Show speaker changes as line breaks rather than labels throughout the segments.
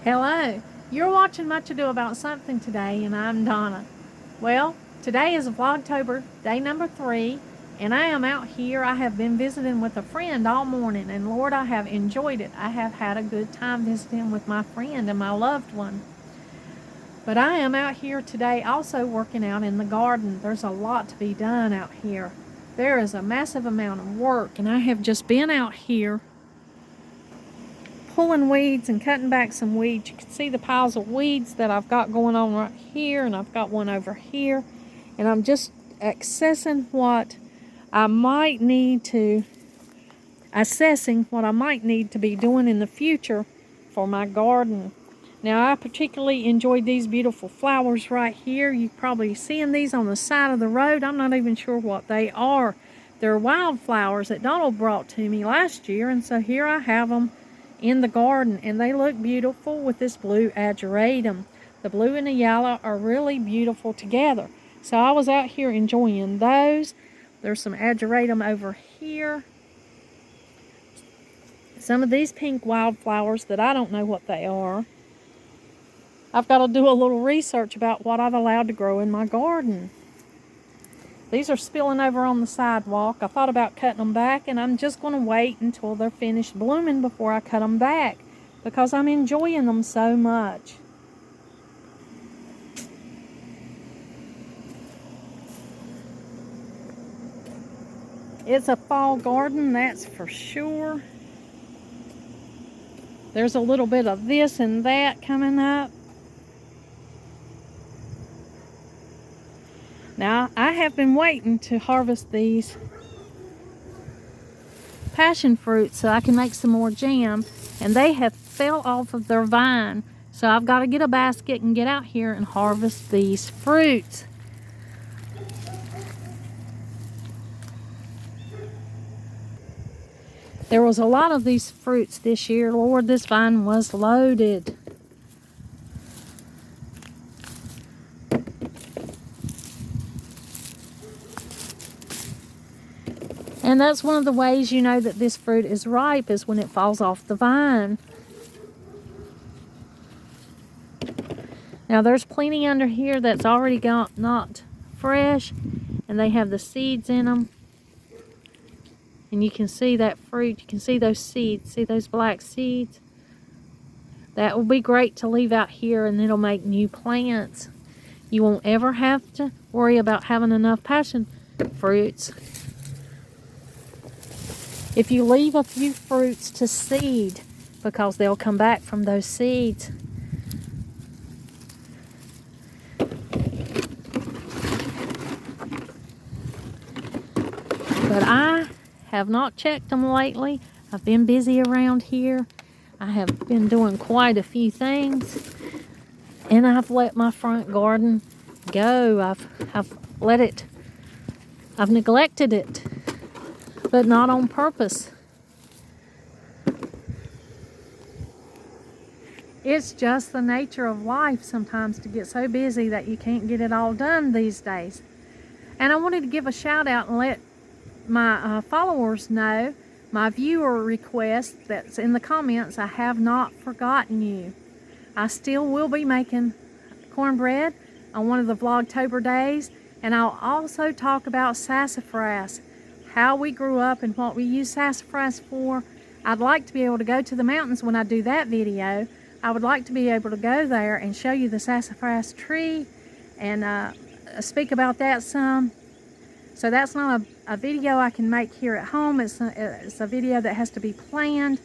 Hello, you're watching Much Ado About Something today, and I'm Donna. Well, today is Vlogtober, day number 3, and I am out here. I have been visiting with a friend all morning, and Lord, I have enjoyed it. I have had a good time visiting with my friend and my loved one. But I am out here today also working out in the garden. There's a lot to be done out here. There is a massive amount of work, and I have just been out here pulling weeds and cutting back some weeds. You can see the piles of weeds that I've got going on right here, and I've got one over here, and I'm just assessing what I might need to be doing in the future for my garden. Now, I particularly enjoyed these beautiful flowers right here. You're probably seeing these on the side of the road. I'm not even sure what they are. They're wildflowers that Donald brought to me last year, and so here I have them in the garden, and they look beautiful with this blue ageratum. The blue and the yellow are really beautiful together. So I was out here enjoying those. There's some ageratum over here. Some of these pink wildflowers that I don't know what they are. I've got to do a little research about what I've allowed to grow in my garden. These are spilling over on the sidewalk. I thought about cutting them back, and I'm just going to wait until they're finished blooming before I cut them back because I'm enjoying them so much. It's a fall garden, that's for sure. There's a little bit of this and that coming up. Now, I have been waiting to harvest these passion fruit so I can make some more jam, and they have fell off of their vine. So I've got to get a basket and get out here and harvest these fruits. There was a lot of these fruits this year. Lord, this vine was loaded. And that's one of the ways you know that this fruit is ripe, is when it falls off the vine. Now there's plenty under here that's already not fresh, and they have the seeds in them. And you can see that fruit, you can see those seeds, see those black seeds? That will be great to leave out here, and it'll make new plants. You won't ever have to worry about having enough passion fruits if you leave a few fruits to seed, because they'll come back from those seeds. But I have not checked them lately. I've been busy around here. I have been doing quite a few things, and I've let my front garden go. I've neglected it, but not on purpose. It's just the nature of life sometimes to get so busy that you can't get it all done these days. And I wanted to give a shout out and let my followers know, my viewer request that's in the comments. I have not forgotten you. I still will be making cornbread on one of the Vlogtober days, and I'll also talk about sassafras, how we grew up and what we use sassafras for. I'd like to be able to go to the mountains when I do that video. I would like to be able to go there and show you the sassafras tree and speak about that some. So that's not a video I can make here at home. It's a video that has to be planned.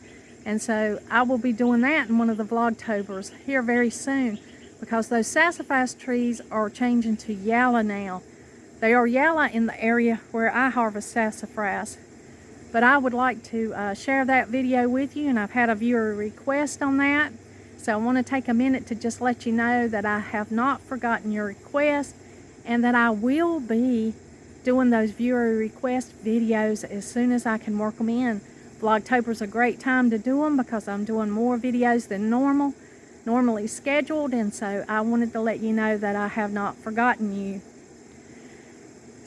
And so I will be doing that in one of the Vlogtobers here very soon, because those sassafras trees are changing to yellow now. They are yellow in the area where I harvest sassafras. But I would like to share that video with you, and I've had a viewer request on that. So I want to take a minute to just let you know that I have not forgotten your request, and that I will be doing those viewer request videos as soon as I can work them in. Vlogtober's a great time to do them because I'm doing more videos than normally scheduled, and so I wanted to let you know that I have not forgotten you.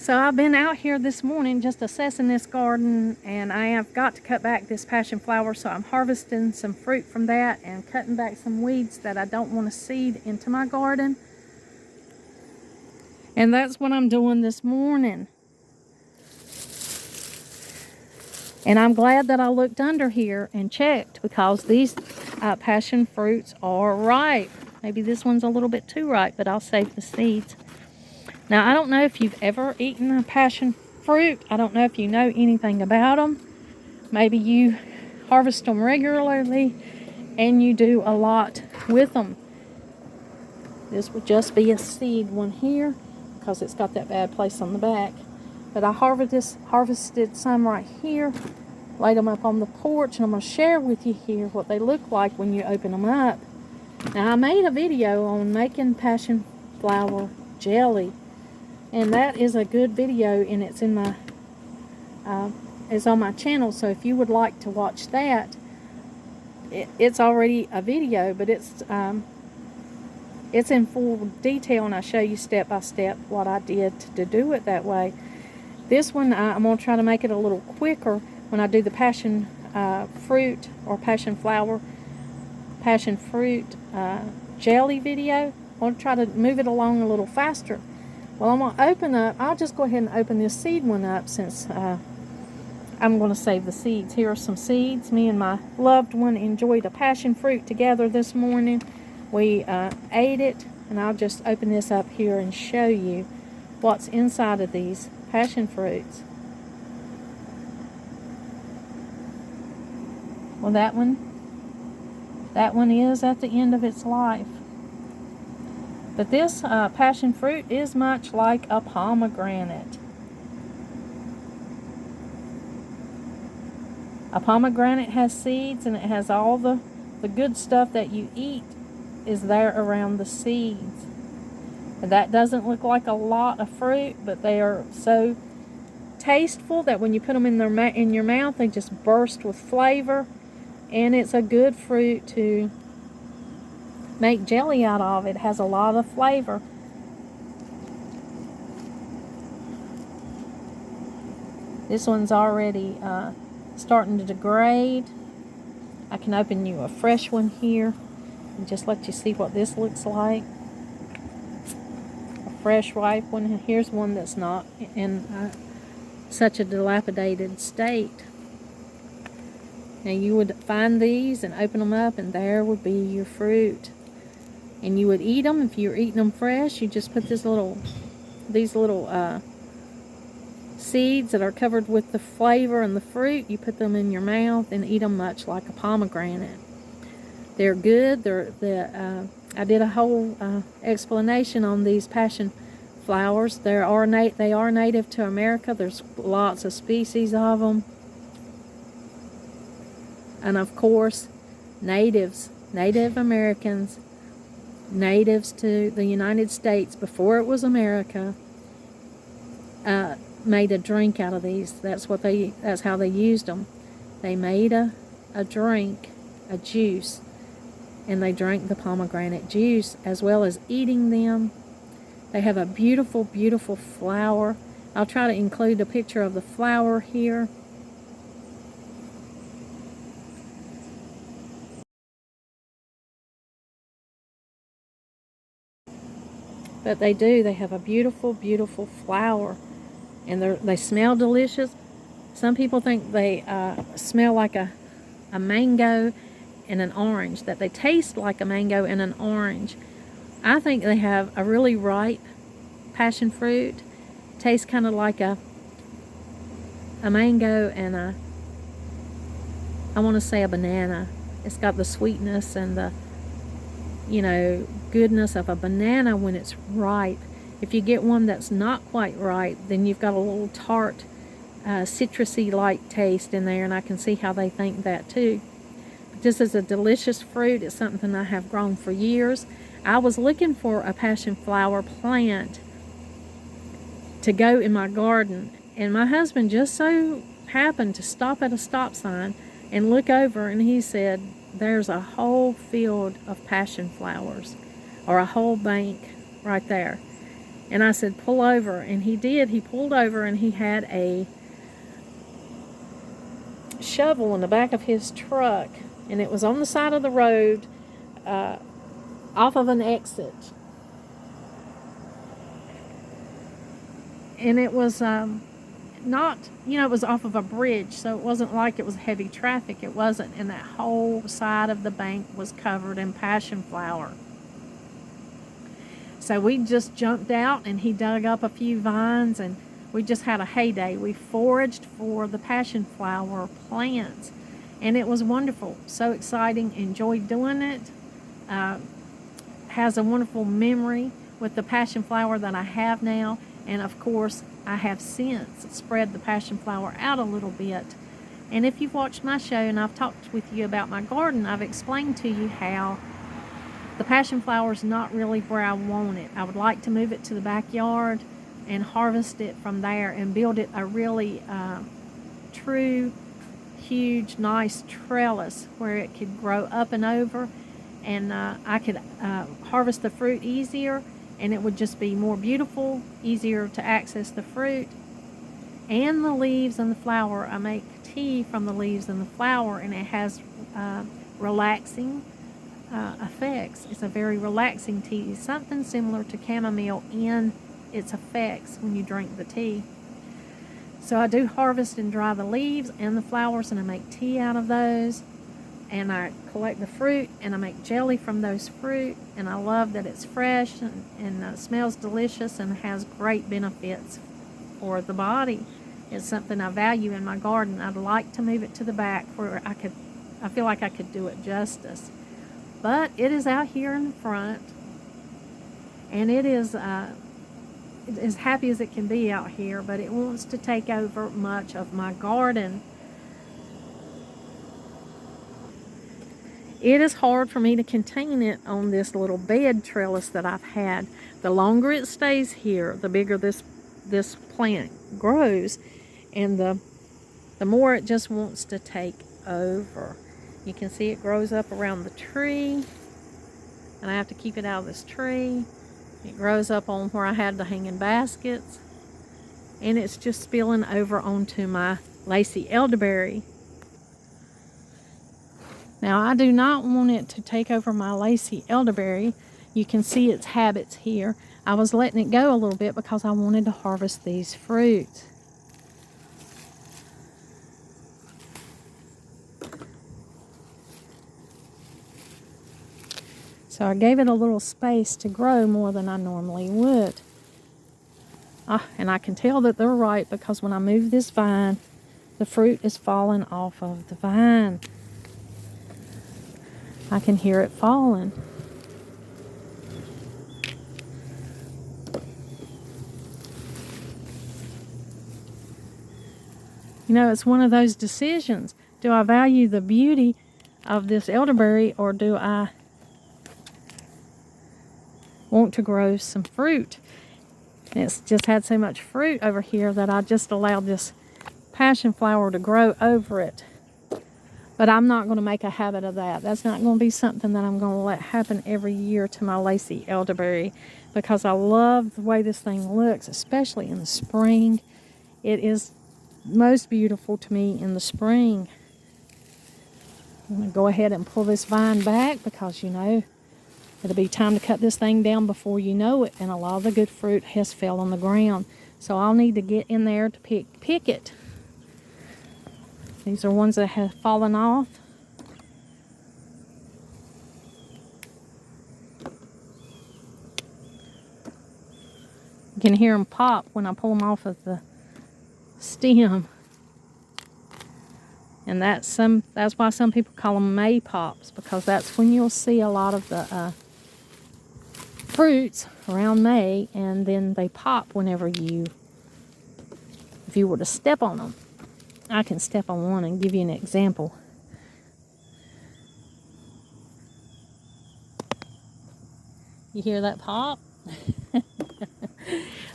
So I've been out here this morning just assessing this garden, and I have got to cut back this passion flower, so I'm harvesting some fruit from that and cutting back some weeds that I don't want to seed into my garden. And that's what I'm doing this morning. And I'm glad that I looked under here and checked, because these passion fruits are ripe. Maybe this one's a little bit too ripe, but I'll save the seeds. Now, I don't know if you've ever eaten a passion fruit. I don't know if you know anything about them. Maybe you harvest them regularly and you do a lot with them. This would just be a seed one here because it's got that bad place on the back. But I harvested some right here, laid them up on the porch, and I'm going to share with you here what they look like when you open them up. Now, I made a video on making passion flower jelly, and that is a good video, and it's in my it's on my channel. So if you would like to watch that, it's already a video, but it's in full detail, and I show you step by step what I did to do it that way. This one, I'm going to try to make it a little quicker when I do the passion fruit or passion flower, passion fruit jelly video. I'm going to try to move it along a little faster. Well, I'm going to open up, I'll just go ahead and open this seed one up, since I'm going to save the seeds. Here are some seeds. Me and my loved one enjoyed a passion fruit together this morning. We ate it, and I'll just open this up here and show you what's inside of these passion fruits. Well, that one is at the end of its life. But this passion fruit is much like a pomegranate. A pomegranate has seeds, and it has all the good stuff that you eat is there around the seeds. And that doesn't look like a lot of fruit, but they are so tasteful that when you put them in your mouth, they just burst with flavor. And it's a good fruit to make jelly out of. It has a lot of flavor. This one's already starting to degrade. I can open you a fresh one here and just let you see what this looks like. A fresh ripe one. Here's one that's not in such a dilapidated state. Now, you would find these and open them up, and there would be your fruit. And you would eat them. If you're eating them fresh, you just put these little seeds that are covered with the flavor and the fruit, you put them in your mouth and eat them much like a pomegranate. They're good. I did a whole explanation on these passion flowers. They are native to America. There's lots of species of them. And of course, Native Americans, natives to the United States before it was America, made a drink out of these. That's how they used them. They made a drink, a juice, and they drank the pomegranate juice as well as eating them. They have a beautiful, beautiful flower. I'll try to include a picture of the flower here. But they have a beautiful, beautiful flower. And they smell delicious. Some people think they smell like a mango and an orange, that they taste like a mango and an orange. I think they have a really ripe passion fruit. Tastes kind of like a mango and I want to say a banana. It's got the sweetness and the, goodness of a banana when it's ripe. If you get one that's not quite ripe, then you've got a little tart, citrusy-like taste in there, and I can see how they think that too. But this is a delicious fruit. It's something I have grown for years. I was looking for a passion flower plant to go in my garden, and my husband just so happened to stop at a stop sign and look over, and he said, "There's a whole field of passion flowers, or a whole bank right there." And I said, pull over. And he did. He pulled over, and he had a shovel in the back of his truck. And it was on the side of the road, off of an exit. And it was not, it was off of a bridge, so it wasn't like it was heavy traffic. It wasn't. And that whole side of the bank was covered in passion flower. So we just jumped out, and he dug up a few vines, and we just had a heyday. We foraged for the passion flower plants, and it was wonderful. So exciting. Enjoyed doing it. Has a wonderful memory with the passion flower that I have now. And of course, I have since spread the passion flower out a little bit. And if you've watched my show and I've talked with you about my garden, I've explained to you how the passion flower is not really where I want it. I would like to move it to the backyard and harvest it from there and build it a really true, huge, nice trellis where it could grow up and over, and I could harvest the fruit easier, and it would just be more beautiful, easier to access the fruit and the leaves and the flower. I make tea from the leaves and the flower, and it has relaxing effects. It's a very relaxing tea, something similar to chamomile in its effects when you drink the tea. So I do harvest and dry the leaves and the flowers, and I make tea out of those, and I collect the fruit, and I make jelly from those fruit, and I love that it's fresh and smells delicious and has great benefits for the body. It's something I value in my garden. I'd like to move it to the back where I feel like I could do it justice. But it is out here in the front, and it is as happy as it can be out here, but it wants to take over much of my garden. It is hard for me to contain it on this little bed trellis that I've had. The longer it stays here, the bigger this plant grows, and the more it just wants to take over. You can see it grows up around the tree, and I have to keep it out of this tree. It grows up on where I had the hanging baskets, and it's just spilling over onto my Lacy Elderberry. Now, I do not want it to take over my Lacy Elderberry. You can see its habits here. I was letting it go a little bit because I wanted to harvest these fruits. So I gave it a little space to grow more than I normally would. And I can tell that they're right because when I move this vine, the fruit is falling off of the vine. I can hear it falling. It's one of those decisions. Do I value the beauty of this elderberry, or do I want to grow some fruit? It's just had so much fruit over here that I just allowed this passion flower to grow over it. But I'm not going to make a habit of that. That's not going to be something that I'm going to let happen every year to my Lacy Elderberry, because I love the way this thing looks, especially in the spring. It is most beautiful to me in the spring. I'm going to go ahead and pull this vine back because, it'll be time to cut this thing down before you know it, and a lot of the good fruit has fell on the ground. So I'll need to get in there to pick it. These are ones that have fallen off. You can hear them pop when I pull them off of the stem. And that's why some people call them May pops, because that's when you'll see a lot of the fruits around May, and then they pop if you were to step on them. I can step on one and give you an example. You hear that pop?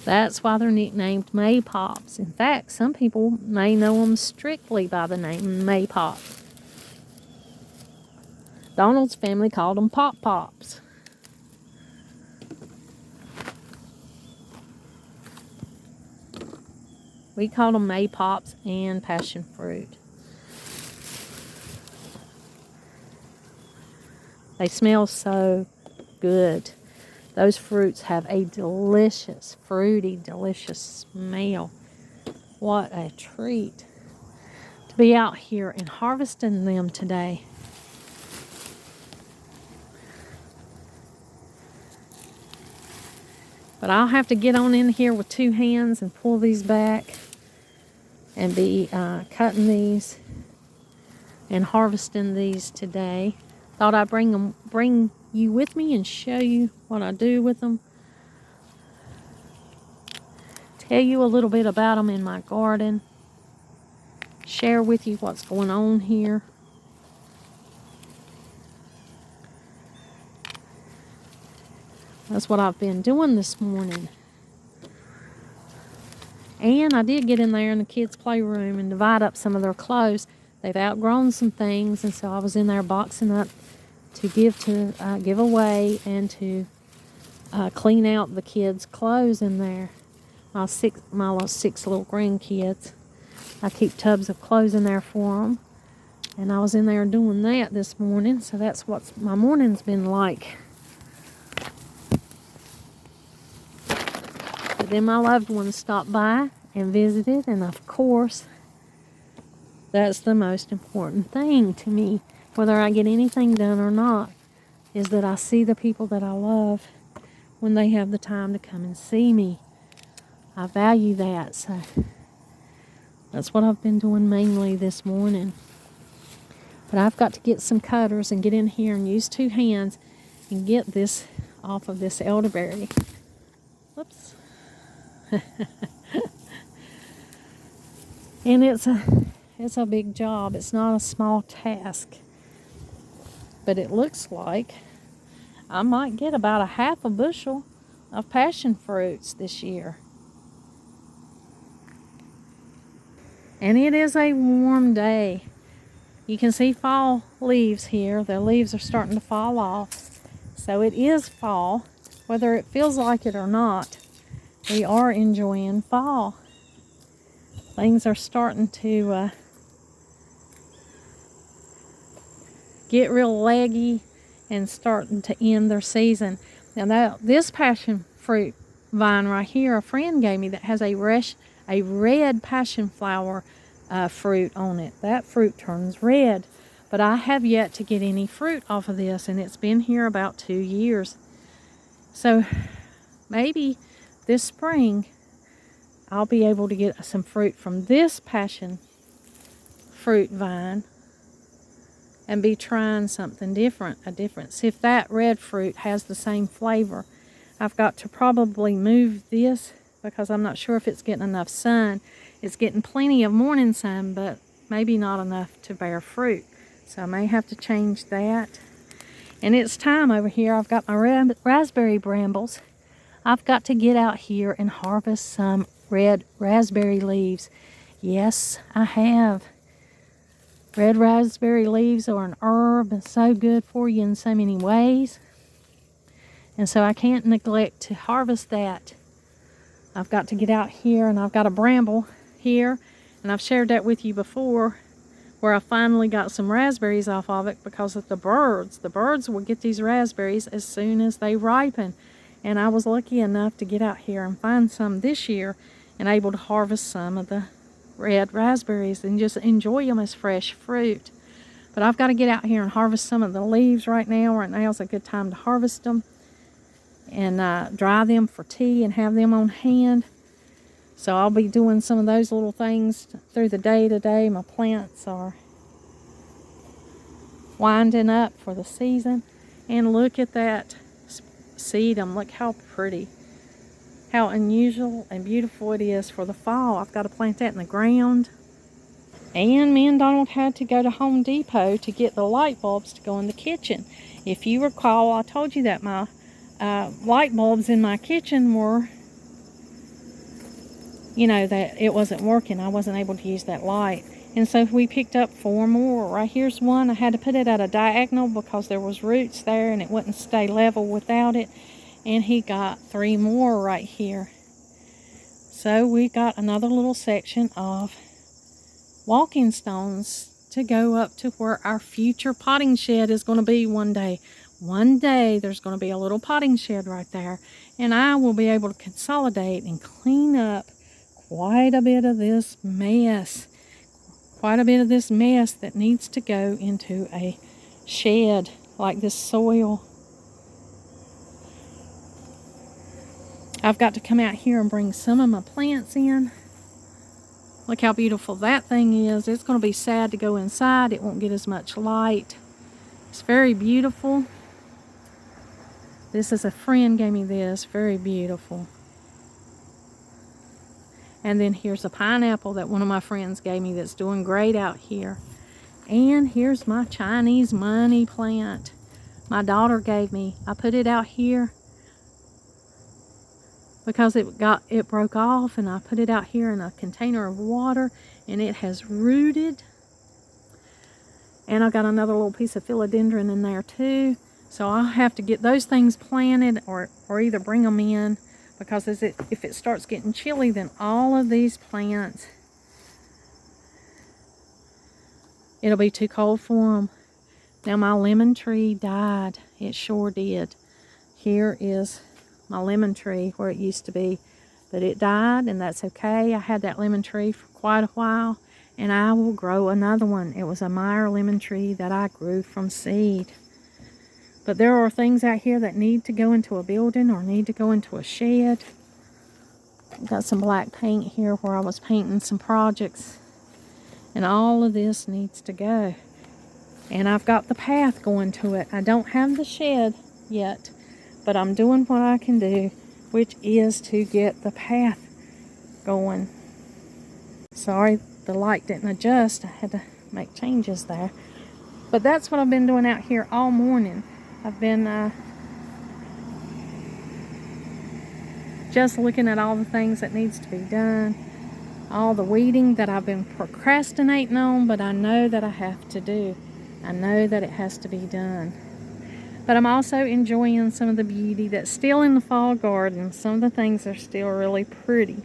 That's why they're nicknamed May pops. In fact, some people may know them strictly by the name May pop. Donald's family called them pop pops. We call them maypops and passion fruit. They smell so good. Those fruits have a delicious, fruity, delicious smell. What a treat to be out here and harvesting them today. But I'll have to get on in here with 2 hands and pull these back and be cutting these and harvesting these today. Thought I'd bring you with me and show you what I do with them. Tell you a little bit about them in my garden. Share with you what's going on here. That's what I've been doing this morning. And I did get in there in the kids' playroom and divide up some of their clothes. They've outgrown some things, and so I was in there boxing up to give away and to clean out the kids' clothes in there. My 6 little grandkids. I keep tubs of clothes in there for them. And I was in there doing that this morning, so that's what my morning's been like. But then my loved ones stopped by and visited, and of course, that's the most important thing to me, whether I get anything done or not, is that I see the people that I love when they have the time to come and see me. I value that, so that's what I've been doing mainly this morning. But I've got to get some cutters and get in here and use 2 hands and get this off of this elderberry. Whoops. And it's a big job. It's not a small task. But it looks like I might get about 1/2 bushel of passion fruits this year. And it is a warm day. You can see fall leaves here. The leaves are starting to fall off. So it is fall. Whether it feels like it or not, we are enjoying fall. Things are starting to get real leggy and starting to end their season. Now this passion fruit vine right here, a friend gave me that has a red passion flower fruit on it. That fruit turns red, but I have yet to get any fruit off of this, and it's been here about 2 years. So maybe this spring I'll be able to get some fruit from this passion fruit vine and be trying something different, see if that red fruit has the same flavor. I've got to probably move this because I'm not sure if it's getting enough sun. It's getting plenty of morning sun, but maybe not enough to bear fruit. So I may have to change that. And it's time over here. I've got my raspberry brambles. I've got to get out here and harvest some red raspberry leaves. Yes, I have. Red raspberry leaves are an herb and so good for you in so many ways. And so I can't neglect to harvest that. I've got to get out here, and I've got a bramble here, and I've shared that with you before, where I finally got some raspberries off of it because of the birds. The birds will get these raspberries as soon as they ripen. And I was lucky enough to get out here and find some this year and able to harvest some of the red raspberries and just enjoy them as fresh fruit. But I've got to get out here and harvest some of the leaves right now. Right now is a good time to harvest them and dry them for tea and have them on hand. So I'll be doing some of those little things through the day today. My plants are winding up for the season. And look at that sedum. Look how pretty. How unusual and beautiful it is for the fall. I've got to plant that in the ground. And me and Donald had to go to Home Depot to get the light bulbs to go in the kitchen. If you recall, I told you that my light bulbs in my kitchen were, that it wasn't working. I wasn't able to use that light. And so we picked up 4 more. Right here's one. I had to put it at a diagonal because there was roots there and it wouldn't stay level without it. And he got 3 more right here. So we got another little section of walking stones to go up to where our future potting shed is going to be one day. One day there's going to be a little potting shed right there, and I will be able to consolidate and clean up quite a bit of this mess. Quite a bit of this mess that needs to go into a shed, like this soil. I've got to come out here and bring some of my plants in. Look how beautiful that thing is. It's going to be sad to go inside. It won't get as much light. It's very beautiful. This is a friend gave me this. Very beautiful. And then here's a pineapple that one of my friends gave me that's doing great out here. And here's my Chinese money plant my daughter gave me. I put it out here because it broke off, and I put it out here in a container of water, and it has rooted. And I got another little piece of philodendron in there too. So I'll have to get those things planted or either bring them in, because if it starts getting chilly, then all of these plants, it'll be too cold for them. Now my lemon tree died. It sure did. Here is my lemon tree where it used to be, but it died, and that's okay. I had that lemon tree for quite a while, and I will grow another one. It was a Meyer lemon tree that I grew from seed. But there are things out here that need to go into a building or need to go into a shed. Got some black paint here where I was painting some projects, and all of this needs to go. And I've got the path going to it. I don't have the shed yet, but I'm doing what I can do, which is to get the path going. Sorry, the light didn't adjust. I had to make changes there. But that's what I've been doing out here all morning. I've been just looking at all the things that needs to be done. All the weeding that I've been procrastinating on, but I know that I have to do. I know that it has to be done. But I'm also enjoying some of the beauty that's still in the fall garden. Some of the things are still really pretty.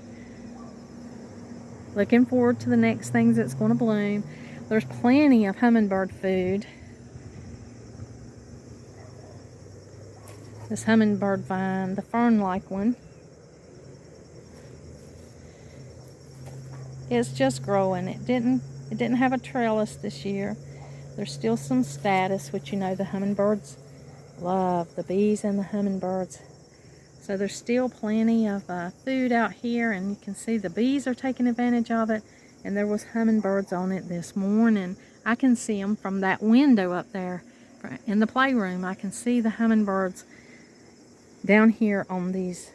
Looking forward to the next things that's going to bloom. There's plenty of hummingbird food. This hummingbird vine, the fern-like one, it's just growing. It didn't have a trellis this year. There's still some status, which you know the hummingbirds love, the bees and the hummingbirds. So there's still plenty of food out here, and you can see the bees are taking advantage of it, and there was hummingbirds on it this morning. I can see them from that window up there in the playroom. I can see the hummingbirds down here on these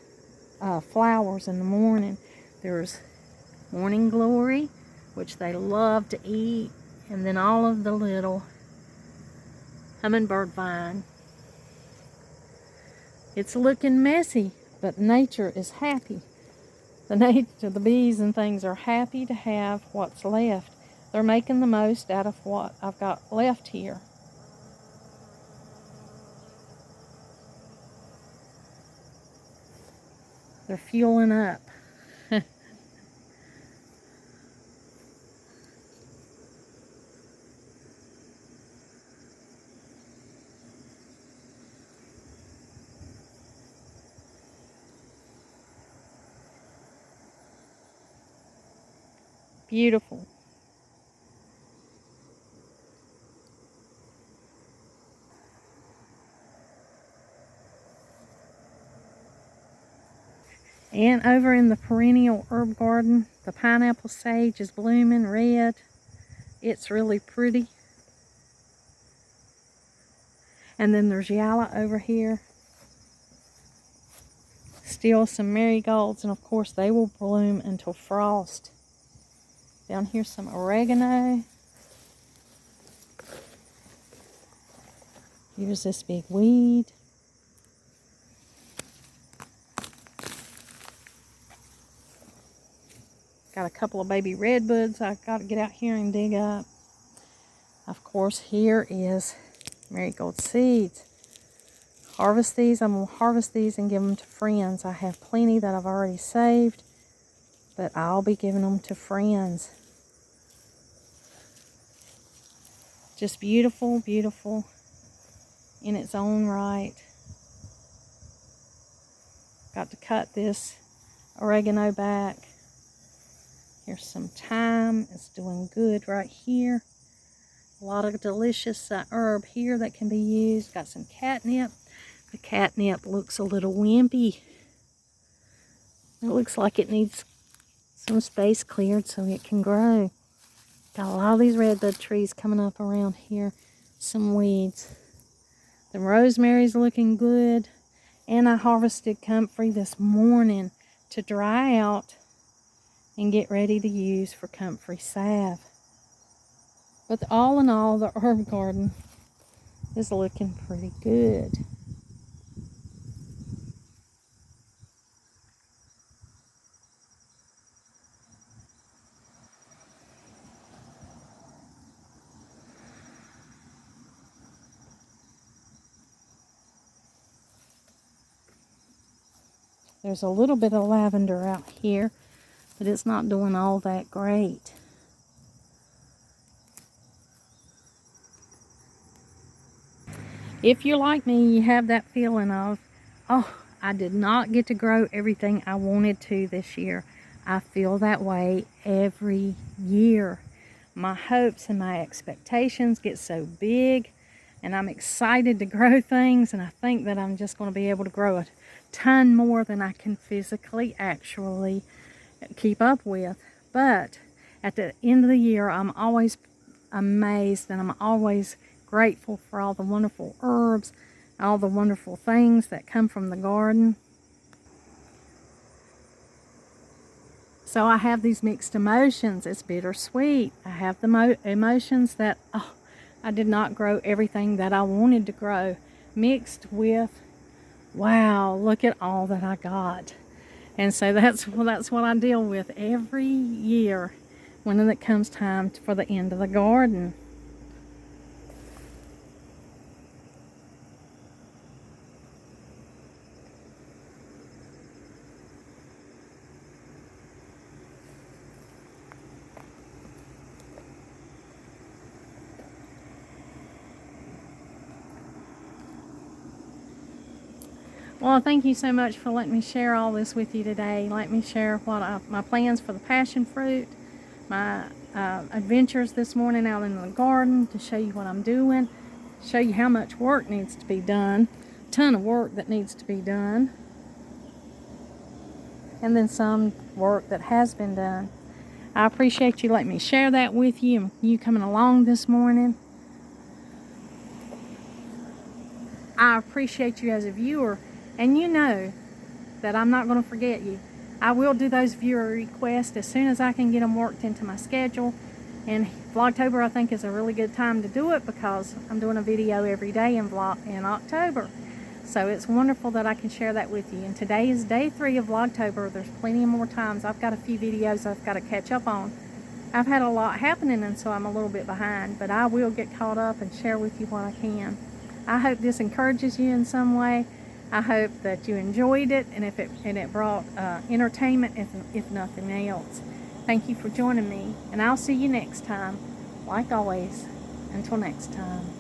flowers in the morning. There's morning glory, which they love to eat, and then all of the little hummingbird vine. It's looking messy, but nature is happy. The bees and things are happy to have what's left. They're making the most out of what I've got left here. They're fueling up. Beautiful. And over in the perennial herb garden, the pineapple sage is blooming red. It's really pretty. And then there's yalla over here. Still some marigolds, and of course they will bloom until frost. Down here some oregano. Here's this big weed. Got a couple of baby redbuds I've got to get out here and dig up. Of course, here is marigold seeds. Harvest these. I'm going to harvest these and give them to friends. I have plenty that I've already saved. but I'll be giving them to friends. Just beautiful, beautiful in its own right. Got to cut this oregano back. Here's some thyme. It's doing good right here. A lot of delicious herb here that can be used. Got some catnip. The catnip looks a little wimpy. It looks like it needs some space cleared so it can grow. Got a lot of these redbud trees coming up around here. Some weeds. The rosemary's looking good. And I harvested comfrey this morning to dry out and get ready to use for comfrey salve. But all in all, the herb garden is looking pretty good. There's a little bit of lavender out here, but it's not doing all that great. If you're like me, you have that feeling of, oh, I did not get to grow everything I wanted to this year. I feel that way every year. My hopes and my expectations get so big, and I'm excited to grow things, and I think that I'm just going to be able to grow a ton more than I can physically actually keep up with. But at the end of the year, I'm always amazed, and I'm always grateful for all the wonderful herbs, all the wonderful things that come from the garden. So I have these mixed emotions. It's bittersweet. I have the emotions that, oh, I did not grow everything that I wanted to grow, mixed with, wow, look at all that I got. And so that's what I deal with every year when it comes time for the end of the garden. Well, thank you so much for letting me share all this with you today. Let me share what my plans for the passion fruit, my adventures this morning out in the garden, to show you what I'm doing, show you how much work needs to be done, a ton of work that needs to be done, and then some work that has been done. I appreciate you letting me share that with you, and you coming along this morning. I appreciate you as a viewer. And you know that I'm not going to forget you. I will do those viewer requests as soon as I can get them worked into my schedule. And Vlogtober, I think, is a really good time to do it because I'm doing a video every day in October. So it's wonderful that I can share that with you. And today is day 3 of Vlogtober. There's plenty of more times. I've got a few videos I've got to catch up on. I've had a lot happening, and so I'm a little bit behind. But I will get caught up and share with you what I can. I hope this encourages you in some way. I hope that you enjoyed it, and it brought entertainment, if nothing else. Thank you for joining me, and I'll see you next time. Like always, until next time.